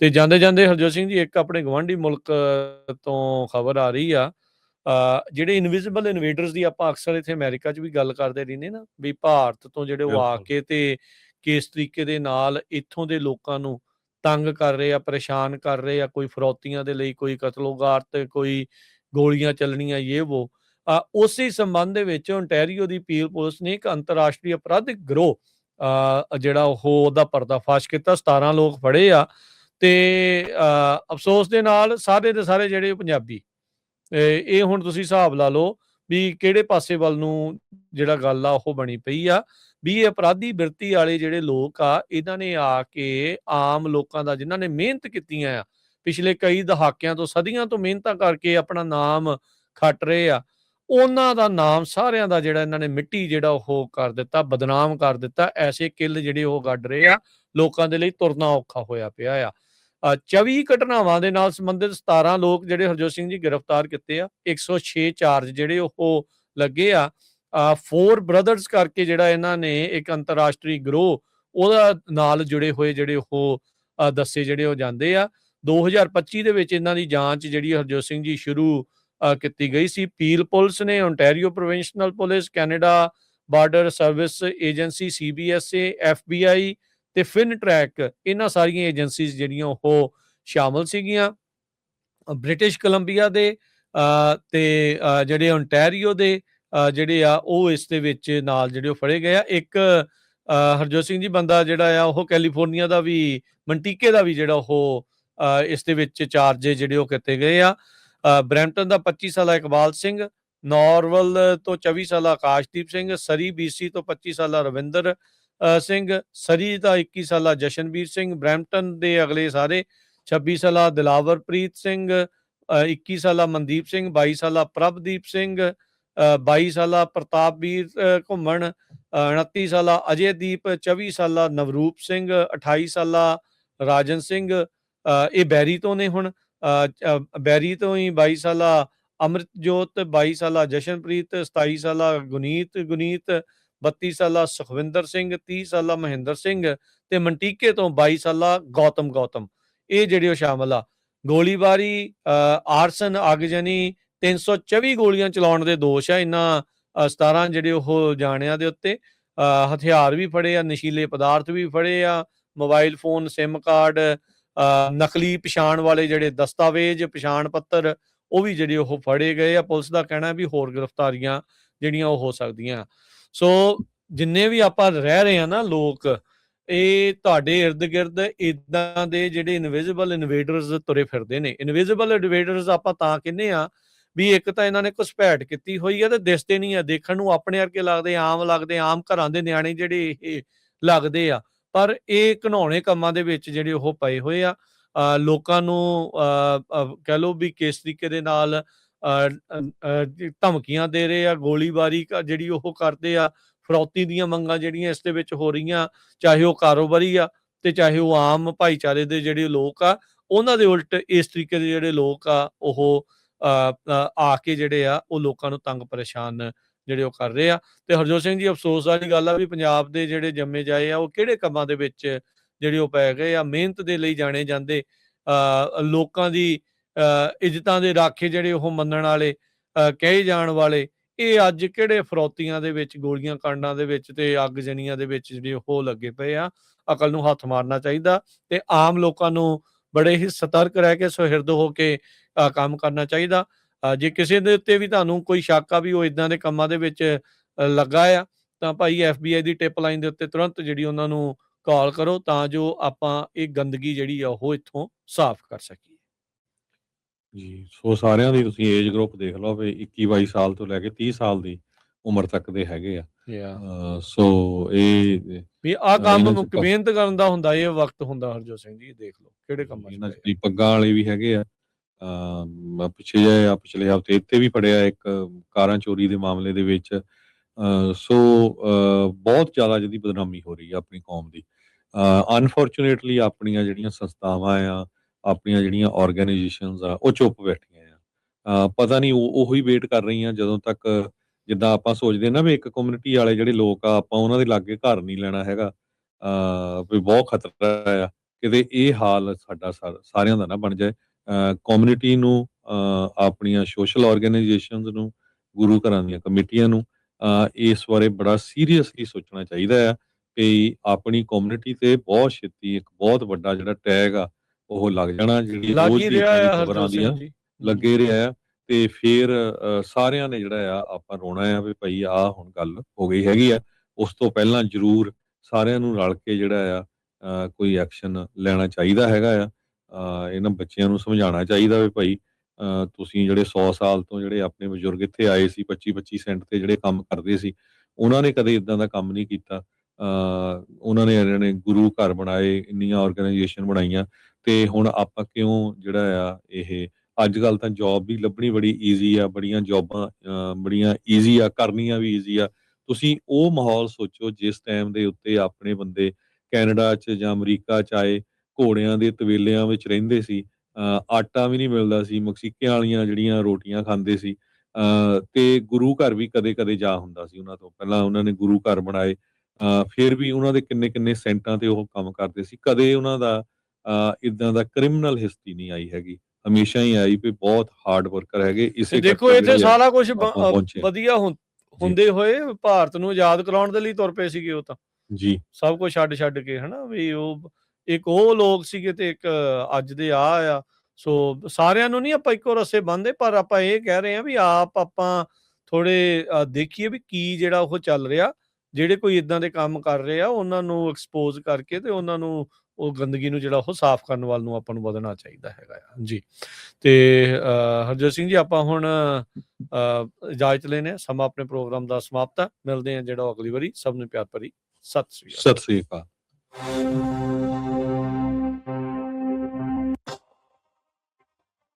ਤੇ ਜਾਂਦੇ ਹਰਜੋਤ ਸਿੰਘ ਜੀ ਇੱਕ ਆਪਣੇ ਗਵਾਂਢੀ ਮੁਲਕ ਤੋਂ ਖਬਰ ਆ ਰਹੀ ਆ, ਜਿਹੜੇ ਇਨਵਿਜ਼ੀਬਲ ਇਨਵੇਡਰਸ ਦੀ ਆਪਾਂ ਅਕਸਰ ਇੱਥੇ ਅਮਰੀਕਾ 'ਚ ਵੀ ਗੱਲ ਕਰਦੇ ਰਹਿੰਦੇ ਨਾ, ਵੀ ਭਾਰਤ ਤੋਂ ਜਿਹੜੇ ਉਹ ਆ ਬਿਲਕੁਲ ਕੇ ਤੇ ਕਿਸ ਤਰੀਕੇ ਦੇ ਨਾਲ ਇੱਥੋਂ ਦੇ ਲੋਕਾਂ ਨੂੰ ਤੰਗ ਕਰ ਰਹੇ ਆ, ਪਰੇਸ਼ਾਨ ਕਰ ਰਹੇ ਆ, ਕੋਈ ਫਰੌਤੀਆਂ ਦੇ ਲਈ, ਕੋਈ ਕਤਲੋਗਾਰਤ, ਕੋਈ ਗੋਲੀਆਂ ਚੱਲਣੀਆਂ, ਉਸੇ ਸੰਬੰਧ ਦੇ ਵਿੱਚ ਓਨਟਾਰੀਓ ਦੀ ਪੀਲ ਪੁਲਿਸ ਨੇ ਇੱਕ ਅੰਤਰਰਾਸ਼ਟਰੀ ਅਪਰਾਧਿਕ ਗਿਰੋਹ ਜਿਹੜਾ ਉਹ ਉਹਦਾ ਪਰਦਾਫਾਸ਼ ਕੀਤਾ। 17 ਲੋਕ ਫੜੇ ਆ ਤੇ ਅਫਸੋਸ ਦੇ ਨਾਲ ਸਾਰੇ ਦੇ ਸਾਰੇ ਜਿਹੜੇ ਪੰਜਾਬੀ। ਇਹ ਹੁਣ ਤੁਸੀਂ ਹਿਸਾਬ ਲਾ ਲਓ ਵੀ ਕਿਹੜੇ ਪਾਸੇ ਵੱਲ ਨੂੰ ਜਿਹੜਾ ਗੱਲ ਆ ਉਹ ਬਣੀ ਪਈ ਆ, ਵੀ ਇਹ ਅਪਰਾਧੀ ਬਿਰਤੀ ਵਾਲੇ ਜਿਹੜੇ ਲੋਕ ਆ, ਇਹਨਾਂ ਨੇ ਆ ਕੇ ਆਮ ਲੋਕਾਂ ਦਾ, ਜਿਨ੍ਹਾਂ ਨੇ ਮਿਹਨਤ ਕੀਤੀਆਂ ਆ ਪਿਛਲੇ ਕਈ ਦਹਾਕਿਆਂ ਤੋਂ, ਸਦੀਆਂ ਤੋਂ ਮਿਹਨਤਾਂ ਕਰਕੇ ਆਪਣਾ ਨਾਮ ਖੱਟ ਰਹੇ ਆ, ਉਹਨਾਂ ਦਾ ਨਾਮ ਸਾਰਿਆਂ ਦਾ ਜਿਹੜਾ ਇਹਨਾਂ ਨੇ ਮਿੱਟੀ ਜਿਹੜਾ ਉਹ ਕਰ ਦਿੱਤਾ, ਬਦਨਾਮ ਕਰ ਦਿੱਤਾ। ਐਸੇ ਕਿੱਲ ਜਿਹੜੇ ਉਹ ਗੱਡ ਰਹੇ ਆ, ਲੋਕਾਂ ਦੇ ਲਈ ਤੁਰਨਾ ਔਖਾ ਹੋਇਆ ਪਿਆ ਆ। 24 ਘਟਨਾਵਾਂ ਦੇ ਨਾਲ ਸੰਬੰਧਿਤ 17 ਲੋਕ ਜਿਹੜੇ ਹਰਜੋਤ ਸਿੰਘ ਜੀ ਗ੍ਰਿਫਤਾਰ ਕੀਤੇ ਆ। 106 ਚਾਰਜ ਜਿਹੜੇ ਉਹ ਲੱਗੇ ਆ। 4 ਬ੍ਰਦਰਸ ਕਰਕੇ ਜਿਹੜਾ ਇਹਨਾਂ ਨੇ ਇੱਕ ਅੰਤਰਰਾਸ਼ਟਰੀ ਗਿਰੋਹ ਉਹਦਾ ਨਾਲ ਜੁੜੇ ਹੋਏ ਜਿਹੜੇ ਉਹ ਦੱਸੇ ਜਿਹੜੇ ਉਹ ਜਾਂਦੇ ਆ। 2025 ਦੇ ਵਿੱਚ ਇਹਨਾਂ ਦੀ ਜਾਂਚ ਜਿਹੜੀ ਹਰਜੋਤ ਸਿੰਘ ਜੀ ਸ਼ੁਰੂ ਕੀਤੀ ਗਈ ਸੀ। ਪੀਲ ਪੁਲਿਸ ਨੇ, Ontario ਪ੍ਰੋਵਿੰਸ਼ਨਲ police, Canada border service agency CBSA, FBI ਤੇ ਫਿਨ ਟਰੈਕ, ਇਹਨਾਂ ਸਾਰੀਆਂ ਏਜੰਸੀਜ਼ ਜਿਹੜੀਆਂ ਉਹ ਸ਼ਾਮਲ ਸੀਗੀਆਂ। ਬ੍ਰਿਟਿਸ਼ ਕੋਲੰਬੀਆ ਦੇ ਤੇ ਜਿਹੜੇ ਓਨਟਾਰੀਓ ਦੇ ਜਿਹੜੇ ਆ ਉਹ ਇਸ ਦੇ ਵਿੱਚ ਨਾਲ ਜਿਹੜੇ ਉਹ ਫੜੇ ਗਏ ਆ। ਇੱਕ ਹਰਜੋਤ ਸਿੰਘ ਜੀ ਬੰਦਾ ਜਿਹੜਾ ਆ ਉਹ ਕੈਲੀਫੋਰਨੀਆ ਦਾ ਵੀ, ਮੰਟੀਕੇ ਦਾ ਵੀ ਜਿਹੜਾ ਉਹ ਇਸ ਦੇ ਵਿੱਚ ਚਾਰਜ ਜਿਹੜੇ ਉਹ ਕੀਤੇ ਗਏ ਆ। ਬਰੈਂਪਟਨ ਦਾ 25 ਸਾਲਾ ਇਕਬਾਲ ਸਿੰਘ, ਨੌਰਵਲ ਤੋਂ 24 ਸਾਲਾ ਆਕਾਸ਼ਦੀਪ ਸਿੰਘ, ਸਰੀ BC ਤੋਂ 25 ਸਾਲਾ ਰਵਿੰਦਰ ਸਿੰਘ, ਸਰੀ ਦਾ 21 ਸਾਲਾ ਜਸ਼ਨਵੀਰ ਸਿੰਘ, ਬਰੈਂਪਟਨ ਦੇ ਅਗਲੇ ਸਾਰੇ 26 ਸਾਲਾ ਦਿਲਾਵਰਪ੍ਰੀਤ ਸਿੰਘ, 21 ਸਾਲਾ ਮਨਦੀਪ ਸਿੰਘ, 22 ਸਾਲਾ ਪ੍ਰਭਦੀਪ ਸਿੰਘ, 22 ਸਾਲਾ ਪ੍ਰਤਾਪਵੀਰ ਘੁੰਮਣ, 29 ਸਾਲਾ ਅਜੇਦੀਪ, 24 ਸਾਲਾ ਨਵਰੂਪ ਸਿੰਘ, 28 ਸਾਲਾ ਰਾਜਨ ਸਿੰਘ, ਇਹ ਬੈਰੀ ਤੋਂ ਨੇ। ਹੁਣ ਬੈਰੀ ਤੋਂ ਹੀ 22 ਸਾਲਾ ਅੰਮ੍ਰਿਤਜੋਤ, 22 ਸਾਲਾ ਜਸ਼ਨਪ੍ਰੀਤ, 27 ਸਾਲਾ ਗੁਨੀਤ, 32 ਸਾਲਾ ਸੁਖਵਿੰਦਰ ਸਿੰਘ, 30 ਸਾਲਾ ਮਹਿੰਦਰ ਸਿੰਘ ਤੇ ਮੰਟੀਕੇ ਤੋਂ 22 ਸਾਲਾ ਗੌਤਮ, ਇਹ ਜਿਹੜੇ ਉਹ ਸ਼ਾਮਲ ਆ। ਗੋਲੀਬਾਰੀ, ਆਰਸਨ, ਆਗਜਨੀ, 324 ਗੋਲੀਆਂ ਚਲਾਉਣ ਦੇ ਦੋਸ਼ ਆ ਇਹਨਾਂ 17 ਜਿਹੜੇ ਉਹ ਜਾਣਿਆਂ ਦੇ ਉੱਤੇ। ਹਥਿਆਰ ਵੀ ਫੜੇ ਆ, ਨਸ਼ੀਲੇ ਪਦਾਰਥ ਵੀ ਫੜੇ ਆ, ਮੋਬਾਈਲ ਫੋਨ, ਸਿਮ ਕਾਰਡ, ਨਕਲੀ ਪਛਾਣ ਵਾਲੇ ਜਿਹੜੇ ਦਸਤਾਵੇਜ਼, ਪਛਾਣ ਪੱਤਰ, ਉਹ ਵੀ ਜਿਹੜੇ ਉਹ ਫੜੇ ਗਏ ਆ। ਪੁਲਿਸ ਦਾ ਕਹਿਣਾ ਵੀ ਹੋਰ ਗ੍ਰਿਫਤਾਰੀਆਂ ਜਿਹੜੀਆਂ ਉਹ ਹੋ ਸਕਦੀਆਂ। ਸੋ ਜਿੰਨੇ ਵੀ ਆਪਾਂ ਰਹਿ ਰਹੇ ਆ ਨਾ ਲੋਕ, ਇਹ ਤੁਹਾਡੇ ਇਰਦ ਗਿਰਦ ਇਦਾਂ ਦੇ ਜਿਹੜੇ ਇਨਵਿਜ਼ੀਬਲ ਇਨਵੇਡਰਸ ਤੁਰੇ ਫਿਰਦੇ ਨੇ। ਇਨਵਿਜ਼ੀਬਲ ਇਨਵੇਡਰਸ ਆਪਾਂ ਤਾਂ ਕਹਿੰਦੇ ਆ ਵੀ ਇੱਕ ਤਾਂ ਇਹਨਾਂ ਨੇ ਘੁਸਪੈਠ ਕੀਤੀ ਹੋਈ ਆ ਤੇ ਦਿਸਦੇ ਨਹੀਂ ਆ, ਦੇਖਣ ਨੂੰ ਆਪਣੇ ਵਰਗੇ ਲੱਗਦੇ, ਆਮ ਘਰਾਂ ਦੇ ਨਿਆਣੇ ਜਿਹੜੇ ਇਹ ਲੱਗਦੇ ਆ, ਪਰ ਇਹ ਘਿਨਾਉਣੇ ਕੰਮਾਂ ਦੇ ਵਿੱਚ ਜਿਹੜੇ ਉਹ ਪਏ ਹੋਏ ਆ। ਲੋਕਾਂ ਨੂੰ ਕਹਿ ਲਓ ਵੀ ਕਿਸ ਤਰੀਕੇ ਦੇ ਨਾਲ ਧਮਕੀਆਂ ਦੇ ਰਹੇ ਆ, ਗੋਲੀਬਾਰੀ ਜਿਹੜੀ ਉਹ ਕਰਦੇ ਆ, ਫਰੌਤੀ ਦੀਆਂ ਮੰਗਾਂ ਜਿਹੜੀਆਂ ਇਸ ਦੇ ਵਿੱਚ ਹੋ ਰਹੀਆਂ, ਚਾਹੇ ਉਹ ਕਾਰੋਬਾਰੀ ਆ ਤੇ ਚਾਹੇ ਉਹ ਆਮ ਭਾਈਚਾਰੇ ਦੇ ਜਿਹੜੇ ਲੋਕ ਆ, ਉਹਨਾਂ ਦੇ ਉਲਟ ਇਸ ਤਰੀਕੇ ਦੇ ਜਿਹੜੇ ਲੋਕ ਆ ਉਹ ਆ ਕੇ ਜਿਹੜੇ ਆ ਉਹ ਲੋਕਾਂ ਨੂੰ ਤੰਗ ਪਰੇਸ਼ਾਨ ਜਿਹੜੇ ਉਹ ਕਰ ਰਹੇ ਆ। ਤੇ ਹਰਜੋਤ ਸਿੰਘ ਜੀ, ਅਫਸੋਸ ਵਾਲੀ ਗੱਲ ਆ ਵੀ ਪੰਜਾਬ ਦੇ ਜਿਹੜੇ ਜੰਮੇ ਜਾਏ ਆ ਉਹ ਕਿਹੜੇ ਕੰਮਾਂ ਦੇ ਵਿੱਚ ਜਿਹੜੇ ਉਹ ਪੈ ਗਏ ਆ। ਮਿਹਨਤ ਦੇ ਲਈ ਜਾਣੇ ਜਾਂਦੇ, ਲੋਕਾਂ ਦੀ ਇੱਜ਼ਤਾਂ ਦੇ ਰਾਖੇ ਜਿਹੜੇ ਉਹ ਮੰਨਣ ਵਾਲੇ, ਕਹੇ ਜਾਣ ਵਾਲੇ, ਇਹ ਅੱਜ ਕਿਹੜੇ ਫਰੌਤੀਆਂ ਦੇ ਵਿੱਚ, ਗੋਲੀਆਂ ਕਾਂਡਾਂ ਦੇ ਵਿੱਚ ਤੇ ਅੱਗਜਣੀਆਂ ਦੇ ਵਿੱਚ ਜਿਹੜੇ ਉਹ ਲੱਗੇ ਪਏ ਆ। ਅਕਲ ਨੂੰ ਹੱਥ ਮਾਰਨਾ ਚਾਹੀਦਾ ਤੇ ਆਮ ਲੋਕਾਂ ਨੂੰ ਬੜੇ ਹੀ ਸਤਰਕ ਰਹਿ ਕੇ, ਸੁਹਿਰਦ ਹੋ ਕੇ ਕੰਮ ਕਰਨਾ ਚਾਹੀਦਾ। ਜੇ ਕਿਸੇ ਦੇ ਉੱਤੇ ਵੀ ਤੁਹਾਨੂੰ ਕੋਈ ਸ਼ੱਕ ਆ ਵੀ ਉਹ ਇਦਾਂ ਦੇ ਕੰਮਾਂ ਦੇ ਵਿੱਚ ਲੱਗਾ ਆ, ਤਾਂ ਭਾਈ FBI ਦੀ ਟਿਪ ਲਾਈਨ ਦੇ ਉੱਤੇ ਤੁਰੰਤ ਜਿਹੜੀ ਉਹਨਾਂ ਨੂੰ ਕਾਲ ਕਰੋ, ਤਾਂ ਜੋ ਆਪਾਂ ਇਹ ਗੰਦਗੀ ਜਿਹੜੀ ਆ ਉਹ ਇੱਥੋਂ ਸਾਫ਼ ਕਰ ਸਕੀਏ ਜੀ। ਸੋ ਸਾਰਿਆਂ ਦੀ ਤੁਸੀਂ ਏਜ ਗਰੁੱਪ ਦੇਖ ਲਓ ਵੀ 21-22 ਸਾਲ ਤੋਂ ਲੈ ਕੇ 30 ਸਾਲ ਦੀ ਉਮਰ ਤੱਕ ਦੇ ਹੈਗੇ ਆ। ਸੋ ਇਹ ਵੀ ਆਹ ਕੰਮ ਮਿਹਨਤ ਕਰਨ ਦਾ ਹੁੰਦਾ, ਇਹ ਵਕਤ ਹੁੰਦਾ। ਹਰਜੋਤ ਸਿੰਘ ਜੀ ਦੇਖ ਲਓ ਕਿਹੜੇ ਕੰਮਾਂ ਚ ਪੱਗਾਂ ਵਾਲੇ ਵੀ ਹੈਗੇ ਆ। ਪਿਛਲੇ ਹਫ਼ਤੇ ਇੱਥੇ ਵੀ ਫੜਿਆ ਇੱਕ ਕਾਰਾਂ ਚੋਰੀ ਦੇ ਮਾਮਲੇ ਦੇ ਵਿੱਚ। ਸੋ ਬਹੁਤ ਜ਼ਿਆਦਾ ਜਿਹਦੀ ਬਦਨਾਮੀ ਹੋ ਰਹੀ ਆ ਆਪਣੀ ਕੌਮ ਦੀ। ਅਨਫੋਰਚੂਨੇਟਲੀ ਆਪਣੀਆਂ ਜਿਹੜੀਆਂ ਸੰਸਥਾਵਾਂ ਆ, ਆਪਣੀਆਂ ਜਿਹੜੀਆਂ ਆਰਗੇਨਾਈਜੇਸ਼ਨਸ ਆ, ਉਹ ਚੁੱਪ ਬੈਠੀਆਂ ਆ। ਪਤਾ ਨਹੀਂ ਉਹੀ ਵੇਟ ਕਰ ਰਹੀਆਂ ਜਦੋਂ ਤੱਕ, ਜਿੱਦਾਂ ਆਪਾਂ ਸੋਚਦੇ ਨਾ ਵੀ ਇੱਕ ਕਮਿਊਨਿਟੀ ਵਾਲੇ ਜਿਹੜੇ ਲੋਕ ਆ, ਆਪਾਂ ਉਹਨਾਂ ਦੇ ਲਾਗੇ ਘਰ ਨਹੀਂ ਲੈਣਾ ਹੈਗਾ, ਵੀ ਬਹੁਤ ਖਤਰਾ ਆ ਕਿਤੇ ਇਹ ਹਾਲ ਸਾਡਾ ਸਾਰਿਆਂ ਦਾ ਨਾ ਬਣ ਜਾਏ। ਕਮਿਊਨਿਟੀ ਨੂੰ, ਆਪਣੀਆਂ ਸੋਸ਼ਲ ਆਰਗੇਨਾਈਜੇਸ਼ਨਸ ਨੂੰ, ਗੁਰੂ ਘਰਾਂ ਦੀਆਂ ਕਮੇਟੀਆਂ ਨੂੰ ਇਸ ਬਾਰੇ ਬੜਾ ਸੀਰੀਅਸਲੀ ਸੋਚਣਾ ਚਾਹੀਦਾ ਆ ਕਿ ਆਪਣੀ ਕਮਿਊਨਿਟੀ ਤੇ ਬਹੁਤ ਛੇਤੀ ਇੱਕ ਬਹੁਤ ਵੱਡਾ ਜਿਹੜਾ ਟੈਗ ਆ ਉਹ ਲੱਗ ਜਾਣਾ, ਜਿਹੜੀ ਲੱਗ ਰੋਜ਼ ਹੀ ਦੀ ਰਿਹਾ ਇੱਦਾਂ ਦੀ ਆ ਖਬਰਾਂ ਹਰਜੋਤ ਸਿੰਘ ਆਉਂਦੀਆਂ ਜੀ। ਲੱਗੇ ਰਿਹਾ ਆ। ਤੇ ਫਿਰ ਸਾਰਿਆਂ ਨੇ ਜਿਹੜਾ ਆ ਆਪਾਂ ਰੋਣਾ ਆ ਵੀ ਭਾਈ ਆਹ ਹੁਣ ਗੱਲ ਹੋ ਗਈ ਹੈਗੀ ਆ। ਉਸ ਤੋਂ ਪਹਿਲਾਂ ਜ਼ਰੂਰ ਸਾਰਿਆਂ ਨੂੰ ਰਲ ਕੇ ਜਿਹੜਾ ਆ ਕੋਈ ਐਕਸ਼ਨ ਲੈਣਾ ਚਾਹੀਦਾ ਹੈਗਾ ਆ। ਇਹਨਾਂ ਬੱਚਿਆਂ ਨੂੰ ਸਮਝਾਉਣਾ ਚਾਹੀਦਾ ਵੀ ਭਾਈ ਤੁਸੀਂ ਜਿਹੜੇ 100 ਸਾਲ ਤੋਂ ਜਿਹੜੇ ਆਪਣੇ ਬਜ਼ੁਰਗ ਇੱਥੇ ਆਏ ਸੀ 25-25 ਸੈਂਟ ਤੇ ਜਿਹੜੇ ਕੰਮ ਕਰਦੇ ਸੀ, ਉਹਨਾਂ ਨੇ ਕਦੇ ਇਦਾਂ ਦਾ ਕੰਮ ਨਹੀਂ ਕੀਤਾ। ਉਹਨਾਂ ਨੇ ਗੁਰੂ ਘਰ ਬਣਾਏ, ਇੰਨੀਆਂ ਆਰਗੇਨਾਈਜੇਸ਼ਨ ਬਣਾਈਆਂ, ਤੇ ਹੁਣ ਆਪਾਂ ਕਿਉਂ ਜਿਹੜਾ ਆ ਇਹ ਅੱਜ ਕੱਲ ਤਾਂ ਜੌਬ ਵੀ ਲੱਭਣੀ ਬੜੀ ਈਜ਼ੀ ਆ, ਬੜੀਆਂ ਜੌਬਾਂ ਬੜੀਆਂ ਈਜ਼ੀ ਆ, ਕਰਨੀਆਂ ਵੀ ਈਜ਼ੀ ਆ। ਤੁਸੀਂ ਉਹ ਮਾਹੌਲ ਸੋਚੋ ਜਿਸ ਟਾਈਮ ਦੇ ਉੱਤੇ ਆਪਣੇ ਬੰਦੇ ਕੈਨੇਡਾ 'ਚ ਜਾਂ ਅਮਰੀਕਾ 'ਚ ਆਏ, ਘੋੜਿਆਂ ਦੇ ਤਵੇਲਿਆਂ ਵਿੱਚ ਰਹਿੰਦੇ ਸੀ, ਆਟਾ ਵੀ ਨਹੀਂ ਮਿਲਦਾ ਸੀ, ਮਕਸੀਕਿਆਂ ਵਾਲੀਆਂ ਜਿਹੜੀਆਂ ਰੋਟੀਆਂ ਖਾਂਦੇ ਸੀ, ਤੇ ਗੁਰੂ ਘਰ ਵੀ ਕਦੇ-ਕਦੇ ਜਾ ਹੁੰਦਾ ਸੀ ਉਹਨਾਂ ਤੋਂ। ਪਹਿਲਾਂ ਉਹਨਾਂ ਨੇ ਗੁਰੂ ਘਰ ਬਣਾਏ, ਫਿਰ ਵੀ ਉਹਨਾਂ ਦੇ ਕਿੰਨੇ-ਕਿੰਨੇ ਸੈਂਟਾਂ ਤੇ ਉਹ ਕੰਮ ਕਰਦੇ ਸੀ। ਕਦੇ ਉਹਨਾਂ ਦਾ ਇੱਦਾਂ ਦਾ ਕ੍ਰਿਮੀਨਲ ਹਿਸਟਰੀ ਨਹੀਂ ਆਈ ਹੈਗੀ। ਹਮੇਸ਼ਾ ਹੀ ਆਈ ਵੀ ਬਹੁਤ ਹਾਰਡ ਵਰਕਰ ਹੈਗੇ, ਤੇ ਇਸੇ ਦੇਖੋ ਕਰਕੇ ਇੱਥੇ ਜਿਹੜੇ ਆ ਸਾਰਾ ਕੁਝ ਆਪਾਂ ਪਹੁੰਚੇ ਆ। ਵਧੀਆ ਜੀ, ਹੁੰਦੇ ਹੋਏ ਭਾਰਤ ਨੂੰ ਆਜ਼ਾਦ ਕਰਾਉਣ ਦੇ ਲਈ ਤੁਰ ਪਏ ਸੀਗੇ ਉਹ ਤਾਂ। ਜੀ, ਸਭ ਕੁਝ ਛੱਡ ਕੇ ਹਨਾ ਵੀ ਉਹ ਇੱਕ ਉਹ ਲੋਕ ਸੀਗੇ ਤੇ ਇੱਕ ਅੱਜ ਦੇ ਆ। ਸੋ ਸਾਰਿਆਂ ਨੂੰ ਨਹੀਂ ਆਪਾਂ ਇੱਕੋ ਰੱਸੇ ਬੰਨ੍ਹਦੇ, ਪਰ ਆਪਾਂ ਇਹ ਕਹਿ ਰਹੇ ਹਾਂ ਵੀ ਆਪਾਂ ਥੋੜ੍ਹੇ ਦੇਖੀਏ ਵੀ ਕੀ ਜਿਹੜਾ ਉਹ ਚੱਲ ਰਿਹਾ। ਜਿਹੜੇ ਕੋਈ ਏਦਾਂ ਦੇ ਕੰਮ ਕਰ ਰਹੇ ਆ ਉਹਨਾਂ ਨੂੰ ਐਕਸਪੋਜ਼ ਕਰਕੇ ਤੇ ਉਹਨਾਂ ਨੂੰ ਉਹ ਗੰਦਗੀ ਨੂੰ ਜਿਹੜਾ ਉਹ ਸਾਫ਼ ਕਰਨ ਵੱਲ ਨੂੰ ਆਪਾਂ ਨੂੰ ਵਧਣਾ ਚਾਹੀਦਾ ਹੈਗਾ ਆ। ਜੀ। ਤੇ ਹਰਜੋਤ ਸਿੰਘ ਜੀ ਆਪਾਂ ਹੁਣ ਇਜਾਜ਼ਤ ਲੈਂਦੇ ਹਾਂ। ਸਮਾਂ ਆਪਣੇ ਪ੍ਰੋਗਰਾਮ ਦਾ ਸਮਾਪਤ ਆ। ਮਿਲਦੇ ਹਾਂ ਜਿਹੜਾ ਅਗਲੀ ਵਾਰੀ। ਸਭ ਨੂੰ ਪਿਆਰ ਭਰੀ ਸਤਿ ਸ੍ਰੀ ਅਕਾਲ। ਸਤਿ ਸ੍ਰੀ ਅਕਾਲ।